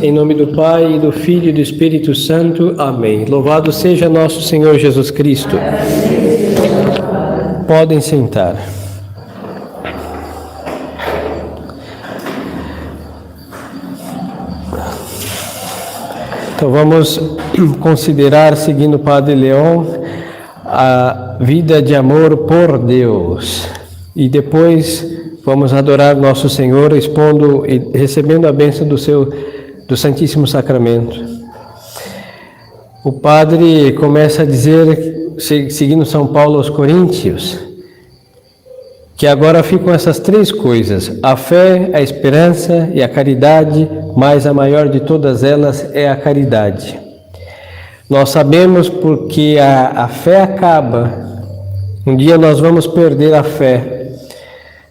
em nome do Pai, e do Filho e do Espírito Santo. Amém. Louvado seja nosso Senhor Jesus Cristo. Podem sentar. Então vamos considerar, seguindo o Padre Leon, a vida de amor por Deus. E depois vamos adorar nosso Senhor, expondo e recebendo a bênção do Santíssimo Sacramento. O Padre começa a dizer, seguindo São Paulo aos Coríntios, que agora ficam essas três coisas: a fé, a esperança e a caridade, mas a maior de todas elas é a caridade. Nós sabemos porque a fé acaba. Um dia nós vamos perder a fé,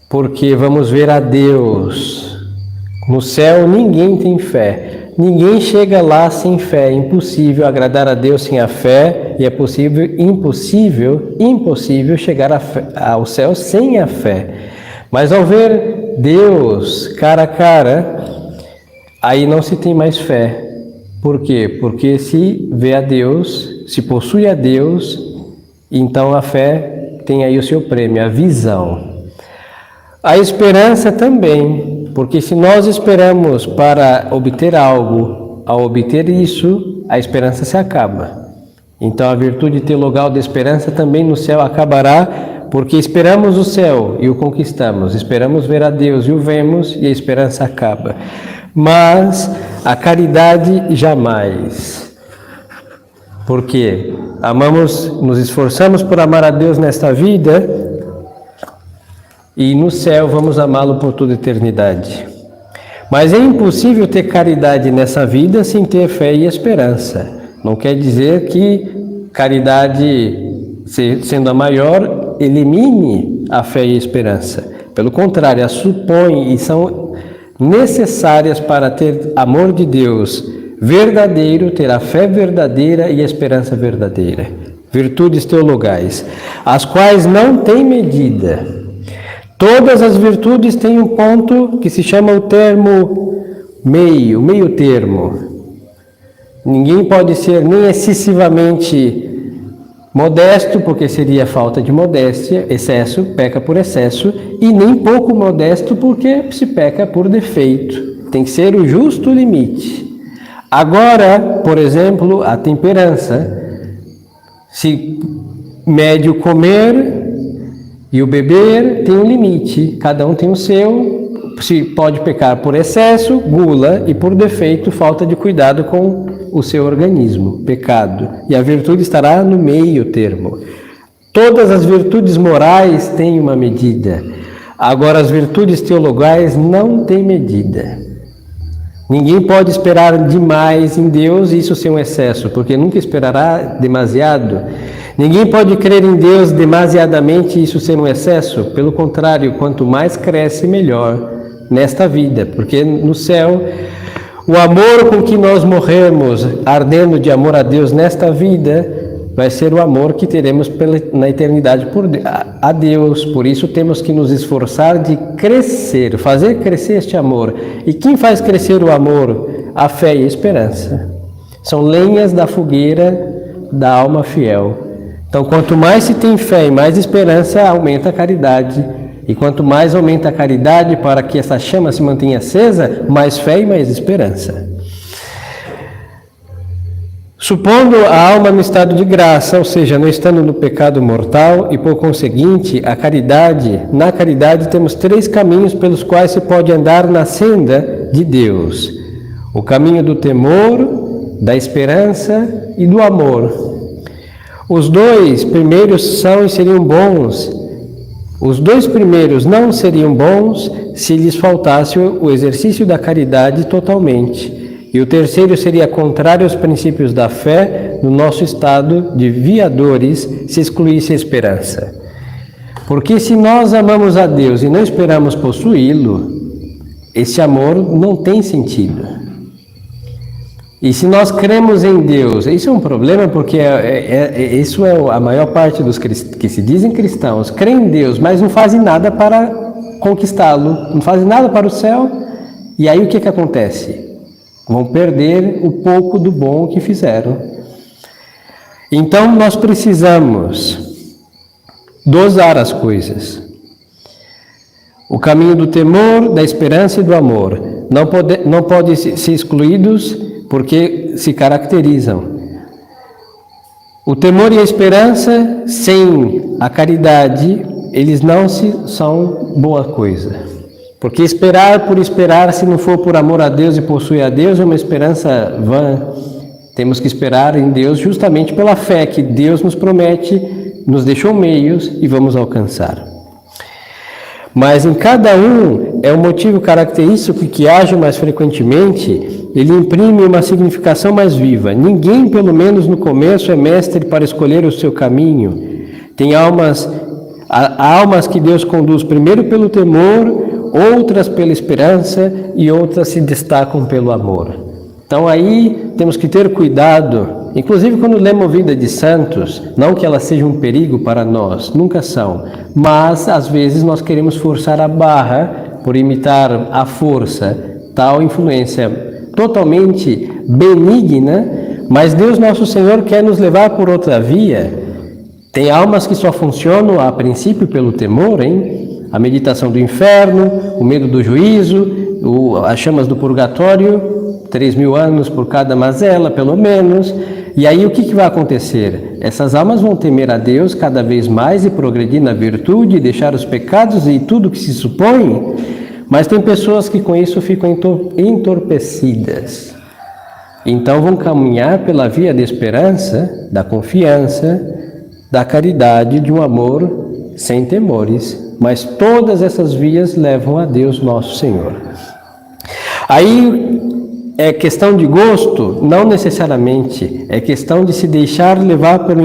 porque vamos ver a Deus. No céu ninguém tem fé, ninguém chega lá sem fé. É impossível agradar a Deus sem a fé, e é impossível chegar ao céu sem a fé. Mas ao ver Deus cara a cara, aí não se tem mais fé. Por quê? Porque se vê a Deus, se possui a Deus, então a fé tem aí o seu prêmio, a visão. A esperança também, porque se nós esperamos para obter algo, ao obter isso, a esperança se acaba. Então a virtude teologal da esperança também no céu acabará, porque esperamos o céu e o conquistamos, esperamos ver a Deus e o vemos e a esperança acaba. Mas a caridade jamais. Porque nos esforçamos por amar a Deus nesta vida e no céu vamos amá-lo por toda a eternidade. Mas é impossível ter caridade nessa vida sem ter fé e esperança. Não quer dizer que caridade, sendo a maior, elimine a fé e a esperança. Pelo contrário, as supõe e são necessárias para ter amor de Deus verdadeiro, ter a fé verdadeira e a esperança verdadeira. Virtudes teologais, as quais não têm medida. Todas as virtudes têm um ponto que se chama o termo meio termo. Ninguém pode ser nem excessivamente modesto, porque seria falta de modéstia, excesso, peca por excesso, e nem pouco modesto, porque se peca por defeito. Tem que ser o justo limite. Agora, por exemplo, a temperança. Se mede o comer e o beber, tem um limite, cada um tem o seu. Se pode pecar por excesso, gula, e por defeito, falta de cuidado com o seu organismo, pecado. E a virtude estará no meio termo. Todas as virtudes morais têm uma medida. Agora, as virtudes teologais não têm medida. Ninguém pode esperar demais em Deus e isso ser um excesso, porque nunca esperará demasiado. Ninguém pode crer em Deus demasiadamente e isso ser um excesso. Pelo contrário, quanto mais cresce, melhor nesta vida, porque no céu o amor com que nós morremos, ardendo de amor a Deus nesta vida, vai ser o amor que teremos na eternidade a Deus. Por isso temos que nos esforçar de crescer, fazer crescer este amor. E quem faz crescer o amor? A fé e a esperança. São lenhas da fogueira da alma fiel. Então, quanto mais se tem fé e mais esperança, aumenta a caridade. E quanto mais aumenta a caridade para que essa chama se mantenha acesa, mais fé e mais esperança. Supondo a alma no estado de graça, ou seja, não estando no pecado mortal, e por conseguinte, na caridade temos três caminhos pelos quais se pode andar na senda de Deus. O caminho do temor, da esperança e do amor. Os dois primeiros são e seriam bons. Os dois primeiros não seriam bons se lhes faltasse o exercício da caridade totalmente. E o terceiro seria contrário aos princípios da fé no nosso estado de viadores, se excluísse a esperança. Porque se nós amamos a Deus e não esperamos possuí-lo, esse amor não tem sentido. E se nós cremos em Deus, isso é um problema, porque isso é a maior parte dos que se dizem cristãos, creem em Deus, mas não fazem nada para conquistá-lo, não fazem nada para o céu. E aí o que acontece? Vão perder o pouco do bom que fizeram. Então nós precisamos dosar as coisas. O caminho do temor, da esperança e do amor não pode ser excluídos porque se caracterizam. O temor e a esperança, sem a caridade, eles não são boa coisa. Porque esperar por esperar, se não for por amor a Deus e possuir a Deus, é uma esperança vã. Temos que esperar em Deus justamente pela fé que Deus nos promete, nos deixou meios e vamos alcançar. Mas em cada um é um motivo característico que age mais frequentemente, ele imprime uma significação mais viva. Ninguém, pelo menos no começo, é mestre para escolher o seu caminho. Tem almas que Deus conduz primeiro pelo temor, outras pela esperança e outras se destacam pelo amor. Então aí temos que ter cuidado, inclusive quando lemos vida de santos, não que elas sejam um perigo para nós, nunca são, mas às vezes nós queremos forçar a barra por imitar à força tal influência totalmente benigna, mas Deus nosso Senhor quer nos levar por outra via. Tem almas que só funcionam a princípio pelo temor, hein? A meditação do inferno, o medo do juízo, as chamas do purgatório, 3.000 anos por cada mazela, pelo menos. E aí o que vai acontecer? Essas almas vão temer a Deus cada vez mais e progredir na virtude, deixar os pecados e tudo que se supõe. Mas tem pessoas que com isso ficam entorpecidas. Então vão caminhar pela via da esperança, da confiança, da caridade, de um amor sem temores. Mas todas essas vias levam a Deus nosso Senhor. Aí é questão de gosto? Não necessariamente. É questão de se deixar levar pelo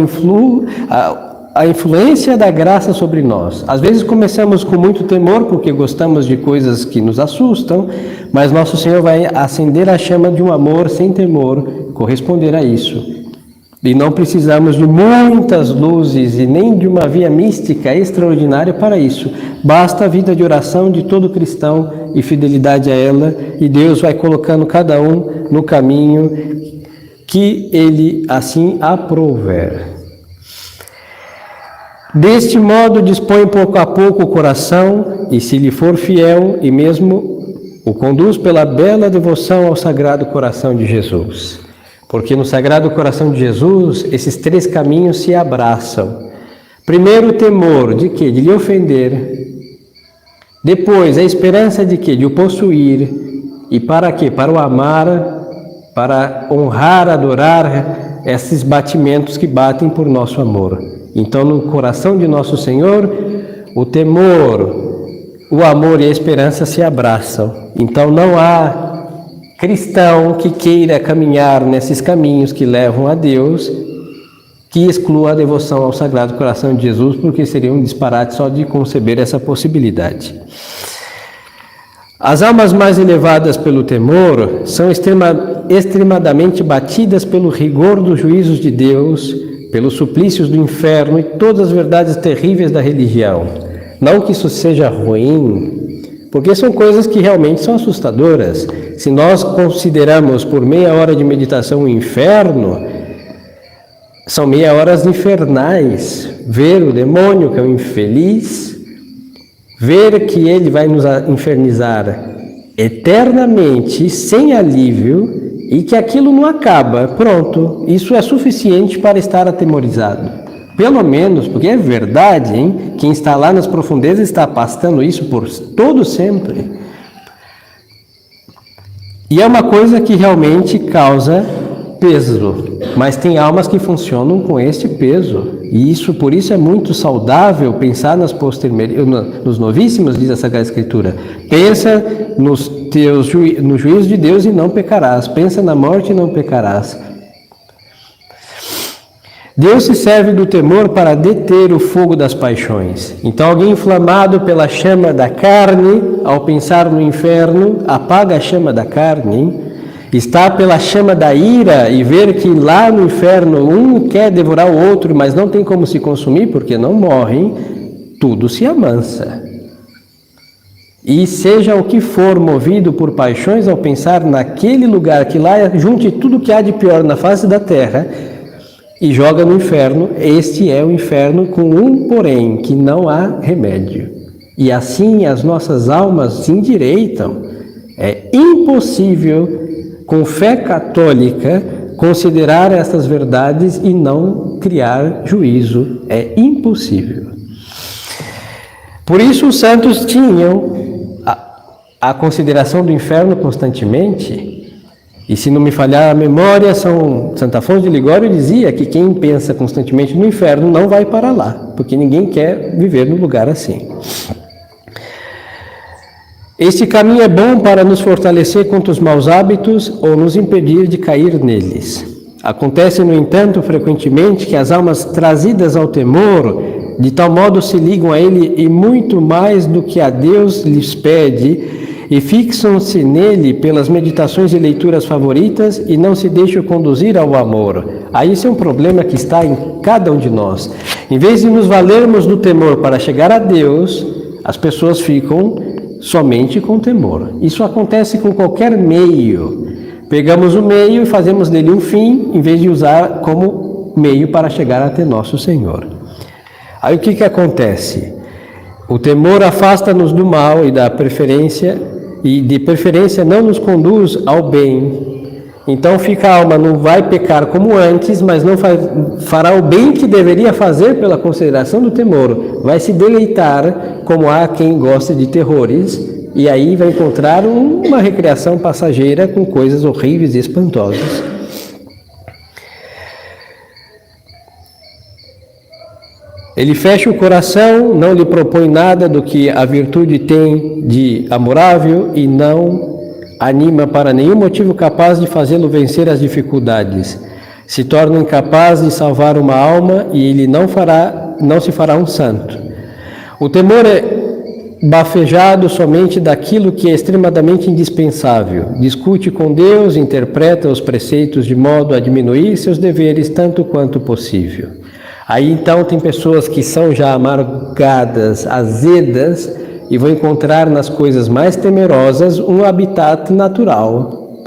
a influência da graça sobre nós. Às vezes começamos com muito temor porque gostamos de coisas que nos assustam, mas nosso Senhor vai acender a chama de um amor sem temor, corresponder a isso. E não precisamos de muitas luzes e nem de uma via mística extraordinária para isso. Basta a vida de oração de todo cristão e fidelidade a ela, e Deus vai colocando cada um no caminho que Ele assim aprouver. Deste modo dispõe pouco a pouco o coração, e se lhe for fiel, e mesmo o conduz pela bela devoção ao Sagrado Coração de Jesus. Porque no Sagrado Coração de Jesus, esses três caminhos se abraçam. Primeiro, o temor de quê? De lhe ofender. Depois, a esperança de quê? De o possuir. E para quê? Para o amar, para honrar, adorar esses batimentos que batem por nosso amor. Então, no coração de nosso Senhor, o temor, o amor e a esperança se abraçam. Então, não há cristão que queira caminhar nesses caminhos que levam a Deus, que exclua a devoção ao Sagrado Coração de Jesus, porque seria um disparate só de conceber essa possibilidade. As almas mais elevadas pelo temor são extremadamente batidas pelo rigor dos juízos de Deus, pelos suplícios do inferno e todas as verdades terríveis da religião. Não que isso seja ruim, porque são coisas que realmente são assustadoras. Se nós consideramos por meia hora de meditação o inferno, são meia horas infernais. Ver o demônio, que é o infeliz, ver que ele vai nos infernizar eternamente, sem alívio, e que aquilo não acaba, pronto, isso é suficiente para estar atemorizado. Pelo menos, porque é verdade, hein? Quem está lá nas profundezas está pastando isso por todo sempre. E é uma coisa que realmente causa peso, mas tem almas que funcionam com este peso. E isso, por isso é muito saudável pensar nos novíssimos, diz a Sagrada Escritura. Pensa no juízo de Deus e não pecarás. Pensa na morte e não pecarás. Deus se serve do temor para deter o fogo das paixões. Então alguém inflamado pela chama da carne, ao pensar no inferno, apaga a chama da carne, hein? Está pela chama da ira e ver que lá no inferno um quer devorar o outro, mas não tem como se consumir porque não morrem, tudo se amansa. e seja o que for movido por paixões ao pensar naquele lugar que lá junte tudo que há de pior na face da terra e joga no inferno, este é o inferno com um porém, que não há remédio. E assim as nossas almas se endireitam. É impossível, com fé católica, considerar estas verdades e não criar juízo. É impossível. Por isso os santos tinham a consideração do inferno constantemente. E se não me falhar a memória, Santo Afonso de Ligório dizia que quem pensa constantemente no inferno não vai para lá, porque ninguém quer viver num lugar assim. Este caminho é bom para nos fortalecer contra os maus hábitos ou nos impedir de cair neles. Acontece, no entanto, frequentemente que as almas trazidas ao temor, de tal modo se ligam a ele e muito mais do que a Deus lhes pede, e fixam-se nele pelas meditações e leituras favoritas e não se deixam conduzir ao amor. Aí isso é um problema que está em cada um de nós. Em vez de nos valermos do temor para chegar a Deus, as pessoas ficam somente com temor. Isso acontece com qualquer meio. Pegamos o meio e fazemos dele um fim, em vez de usar como meio para chegar até nosso Senhor. Aí o que acontece? O temor afasta-nos do mal e da preferência, e de preferência não nos conduz ao bem. Então fica a alma, não vai pecar como antes, mas não fará o bem que deveria fazer pela consideração do temor. Vai se deleitar, como há quem gosta de terrores, e aí vai encontrar uma recreação passageira com coisas horríveis e espantosas. Ele fecha o coração, não lhe propõe nada do que a virtude tem de amorável e não anima para nenhum motivo capaz de fazê-lo vencer as dificuldades. Se torna incapaz de salvar uma alma e ele não se fará um santo. O temor é bafejado somente daquilo que é extremadamente indispensável. Discute com Deus, interpreta os preceitos de modo a diminuir seus deveres tanto quanto possível. Aí então tem pessoas que são já amargadas, azedas, e vão encontrar nas coisas mais temerosas um habitat natural.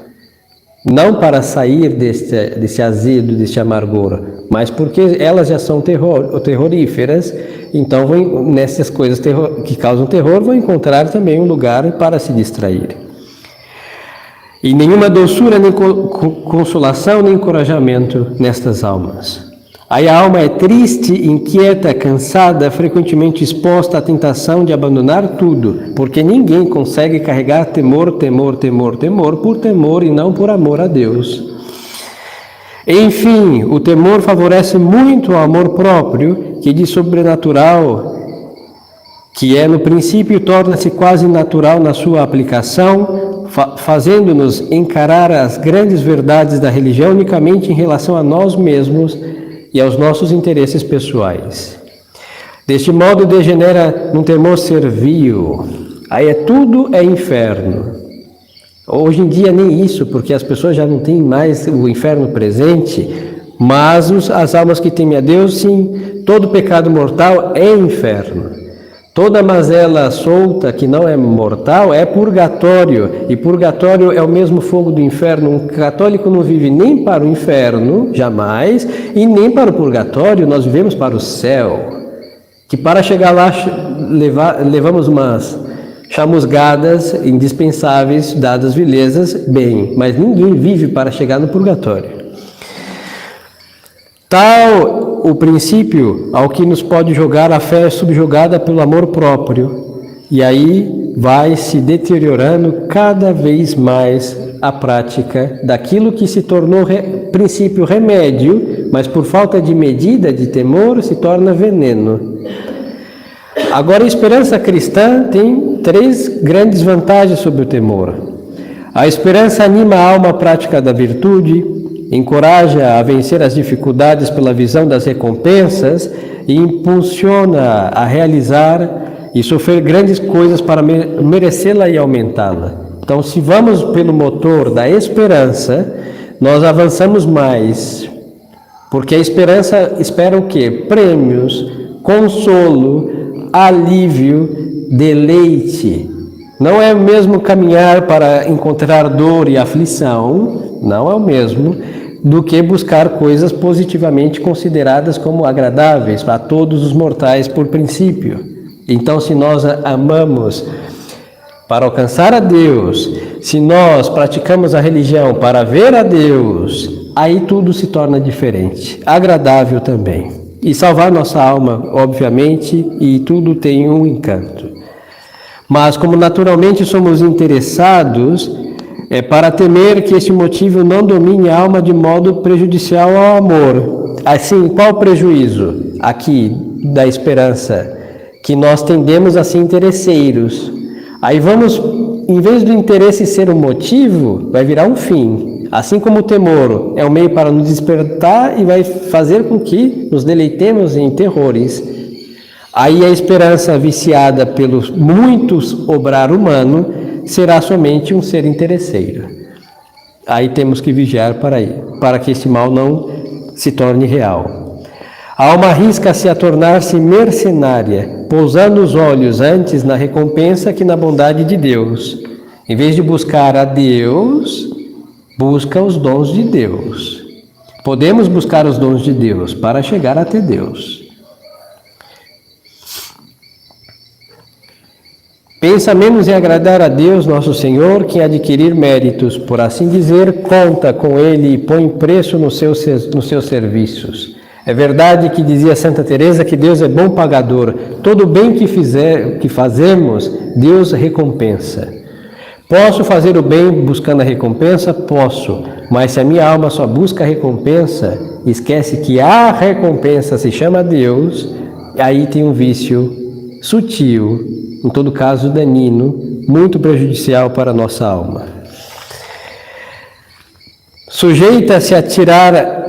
Não para sair desse azedo, desse amargor, mas porque elas já são terroríferas, então nessas coisas que causam terror vão encontrar também um lugar para se distrair. E nenhuma doçura, nem consolação, nem encorajamento nestas almas. Aí a alma é triste, inquieta, cansada, frequentemente exposta à tentação de abandonar tudo, porque ninguém consegue carregar temor por temor e não por amor a Deus. Enfim, o temor favorece muito o amor próprio, que de sobrenatural, que é no princípio, torna-se quase natural na sua aplicação, fazendo-nos encarar as grandes verdades da religião unicamente em relação a nós mesmos e aos nossos interesses pessoais. Deste modo degenera num temor servil. Aí tudo é inferno. Hoje em dia nem isso, porque as pessoas já não têm mais o inferno presente, mas as almas que temem a Deus, sim, todo pecado mortal é inferno. Toda mazela solta que não é mortal é purgatório, e purgatório é o mesmo fogo do inferno. Um católico não vive nem para o inferno, jamais, e nem para o purgatório, nós vivemos para o céu. Que para chegar lá levamos umas chamusgadas indispensáveis, dadas vilezas, bem, mas ninguém vive para chegar no purgatório. Tal o princípio ao que nos pode jogar a fé subjugada pelo amor próprio, e aí vai se deteriorando cada vez mais a prática daquilo que se tornou princípio remédio, mas por falta de medida, de temor, se torna veneno. Agora a esperança cristã tem 3 grandes vantagens sobre o temor. A esperança anima a alma à prática da virtude, encoraja a vencer as dificuldades pela visão das recompensas e impulsiona a realizar e sofrer grandes coisas para merecê-la e aumentá-la. Então, se vamos pelo motor da esperança, nós avançamos mais, porque a esperança espera o quê? Prêmios, consolo, alívio, deleite. Não é o mesmo caminhar para encontrar dor e aflição, não é o mesmo, do que buscar coisas positivamente consideradas como agradáveis a todos os mortais por princípio. Então, se nós amamos para alcançar a Deus, se nós praticamos a religião para ver a Deus, aí tudo se torna diferente, agradável também. E salvar nossa alma, obviamente, e tudo tem um encanto. Mas como naturalmente somos interessados, é para temer que este motivo não domine a alma de modo prejudicial ao amor. Assim, qual prejuízo aqui da esperança? Que nós tendemos a ser interesseiros. Aí vamos, em vez do interesse ser um motivo, vai virar um fim. Assim como o temor é um meio para nos despertar e vai fazer com que nos deleitemos em terrores. Aí a esperança viciada pelos muitos obrar humano será somente um ser interesseiro. Aí temos que vigiar para que esse mal não se torne real. A alma arrisca-se a tornar-se mercenária, pousando os olhos antes na recompensa que na bondade de Deus. Em vez de buscar a Deus, busca os dons de Deus. Podemos buscar os dons de Deus para chegar até Deus. Pensa menos em agradar a Deus, nosso Senhor, que em adquirir méritos, por assim dizer, conta com Ele e põe preço nos seus serviços. É verdade que dizia Santa Teresa que Deus é bom pagador. Todo bem que fazemos, Deus recompensa. Posso fazer o bem buscando a recompensa? Posso. Mas se a minha alma só busca a recompensa, esquece que a recompensa se chama Deus, aí tem um vício sutil, em todo caso danino, muito prejudicial para a nossa alma. Sujeita-se a tirar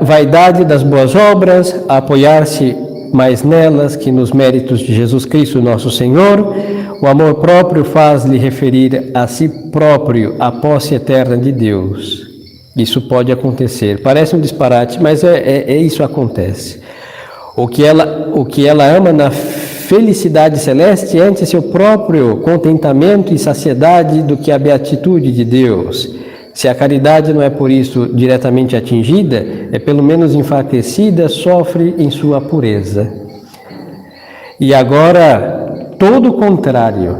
vaidade das boas obras, a apoiar-se mais nelas que nos méritos de Jesus Cristo, nosso Senhor. O amor próprio faz-lhe referir a si próprio a posse eterna de Deus. Isso pode acontecer. Parece um disparate, mas isso acontece. O que ela ama na felicidade celeste antes seu próprio contentamento e saciedade do que a beatitude de Deus. Se a caridade não é por isso diretamente atingida, é pelo menos enfraquecida, sofre em sua pureza. E agora, todo o contrário,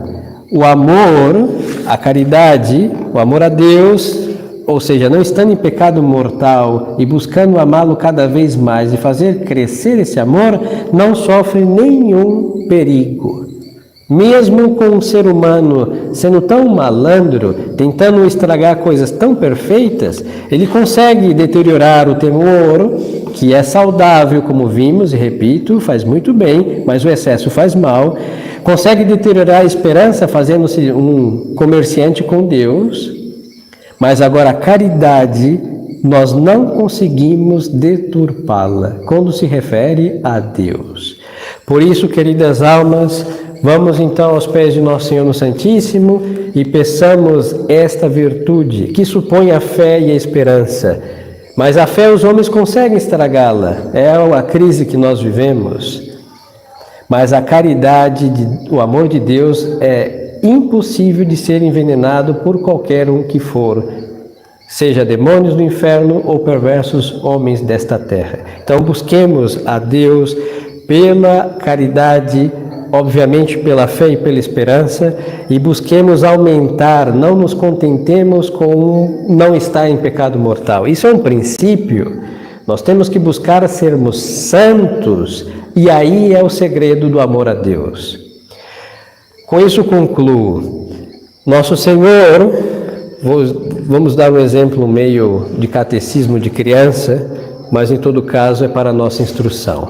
o amor, a caridade, o amor a Deus, ou seja, não estando em pecado mortal e buscando amá-lo cada vez mais e fazer crescer esse amor, não sofre nenhum perigo. Mesmo com um ser humano sendo tão malandro, tentando estragar coisas tão perfeitas, ele consegue deteriorar o temor, que é saudável, como vimos, e repito, faz muito bem, mas o excesso faz mal. Consegue deteriorar a esperança, fazendo-se um comerciante com Deus. Mas agora a caridade, nós não conseguimos deturpá-la quando se refere a Deus. Por isso, queridas almas, vamos então aos pés de Nosso Senhor no Santíssimo e peçamos esta virtude que supõe a fé e a esperança. Mas a fé os homens conseguem estragá-la, é a crise que nós vivemos. Mas a caridade, o amor de Deus é impossível de ser envenenado por qualquer um que for, seja demônios do inferno ou perversos homens desta terra. Então busquemos a Deus pela caridade, obviamente pela fé e pela esperança, e busquemos aumentar, não nos contentemos com não estar em pecado mortal. Isso é um princípio. Nós temos que buscar sermos santos, e aí é o segredo do amor a Deus. Com isso concluo. Nosso Senhor, vamos dar um exemplo meio de catecismo de criança, mas em todo caso é para a nossa instrução.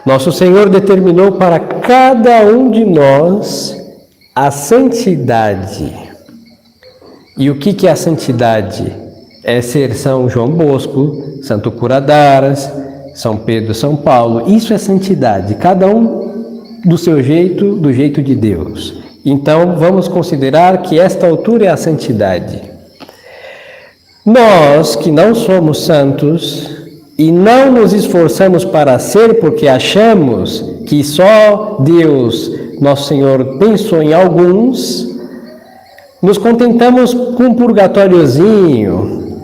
Nosso Senhor determinou para cada um de nós a santidade. E o que é a santidade? É ser São João Bosco, Santo Curadaras, São Pedro, São Paulo. Isso é santidade, cada um do seu jeito, do jeito de Deus. Então, vamos considerar que esta altura é a santidade. Nós, que não somos santos e não nos esforçamos para ser porque achamos que só Deus Nosso Senhor pensou em alguns, nos contentamos com um purgatóriozinho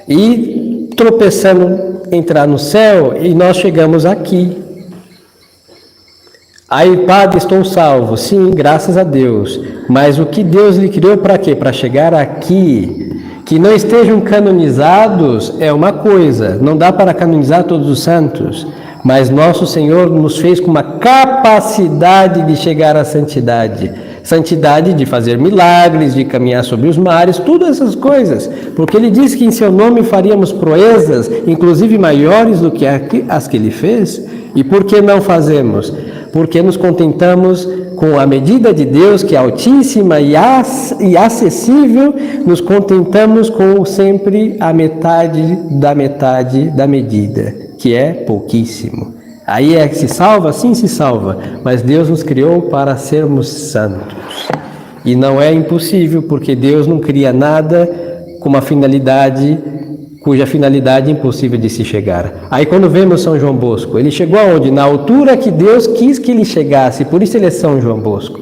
e tropeçando entrar no céu e nós chegamos aqui. Aí, padre, estou salvo. Sim, graças a Deus. Mas o que Deus lhe criou para quê? Para chegar aqui. Que não estejam canonizados é uma coisa. Não dá para canonizar todos os santos. Mas nosso Senhor nos fez com uma capacidade de chegar à santidade. Santidade de fazer milagres, de caminhar sobre os mares, todas essas coisas. Porque Ele disse que em seu nome faríamos proezas, inclusive maiores do que as que Ele fez. E por que não fazemos? Porque nos contentamos com a medida de Deus, que é altíssima e acessível, nos contentamos com sempre a metade da medida, que é pouquíssimo. Aí é que se salva? Sim, se salva, mas Deus nos criou para sermos santos. E não é impossível, porque Deus não cria nada com uma finalidade cuja finalidade é impossível de se chegar. Aí quando vemos São João Bosco, ele chegou aonde? Na altura que Deus quis que ele chegasse, por isso ele é São João Bosco.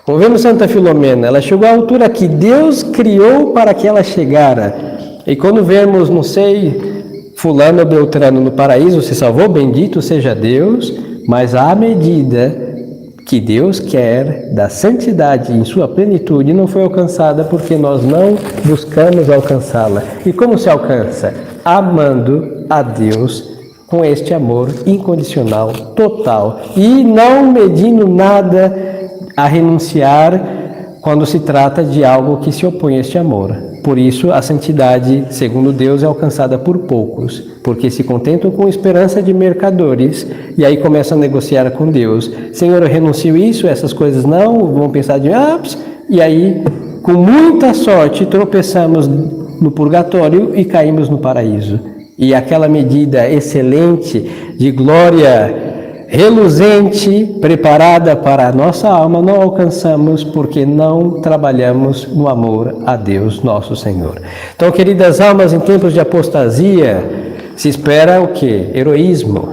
Quando vemos Santa Filomena, ela chegou à altura que Deus criou para que ela chegara. E quando vemos, não sei, fulano ou beltrano no paraíso se salvou, bendito seja Deus, mas à medida que Deus quer da santidade em sua plenitude não foi alcançada porque nós não buscamos alcançá-la. E como se alcança? Amando a Deus com este amor incondicional, total, e não medindo nada a renunciar quando se trata de algo que se opõe a este amor. Por isso, a santidade, segundo Deus, é alcançada por poucos, porque se contentam com esperança de mercadores e aí começam a negociar com Deus. Senhor, eu renuncio isso, essas coisas não, vão pensar de e aí, com muita sorte, tropeçamos no purgatório e caímos no paraíso. E aquela medida excelente de glória reluzente, preparada para a nossa alma, não alcançamos porque não trabalhamos no amor a Deus, nosso Senhor. Então, queridas almas, em tempos de apostasia, se espera o quê? Heroísmo.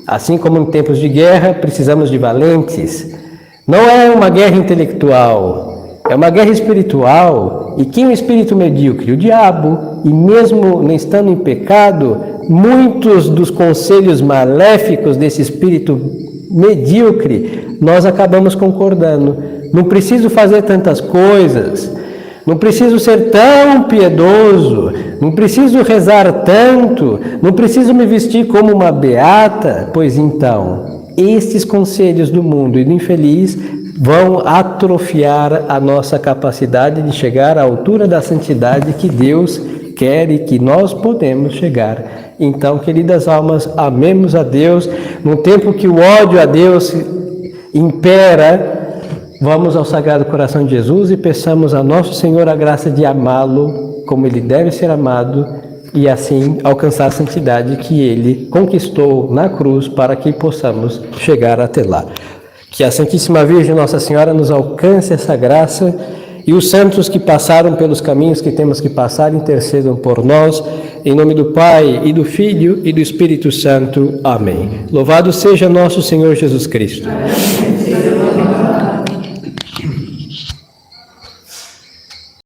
Assim como em tempos de guerra, precisamos de valentes. Não é uma guerra intelectual, é uma guerra espiritual. E quem é o espírito medíocre? O diabo. E mesmo não estando em pecado, muitos dos conselhos maléficos desse espírito medíocre, nós acabamos concordando. Não preciso fazer tantas coisas, não preciso ser tão piedoso, não preciso rezar tanto, não preciso me vestir como uma beata. Pois então, estes conselhos do mundo e do infeliz vão atrofiar a nossa capacidade de chegar à altura da santidade que Deus quer e que nós podemos chegar. Então, queridas almas, amemos a Deus. No tempo que o ódio a Deus impera, vamos ao Sagrado Coração de Jesus e peçamos a Nosso Senhor a graça de amá-lo como Ele deve ser amado e assim alcançar a santidade que Ele conquistou na cruz para que possamos chegar até lá. Que a Santíssima Virgem Nossa Senhora nos alcance essa graça e os santos que passaram pelos caminhos que temos que passar intercedam por nós. Em nome do Pai, e do Filho, e do Espírito Santo. Amém. Louvado seja nosso Senhor Jesus Cristo.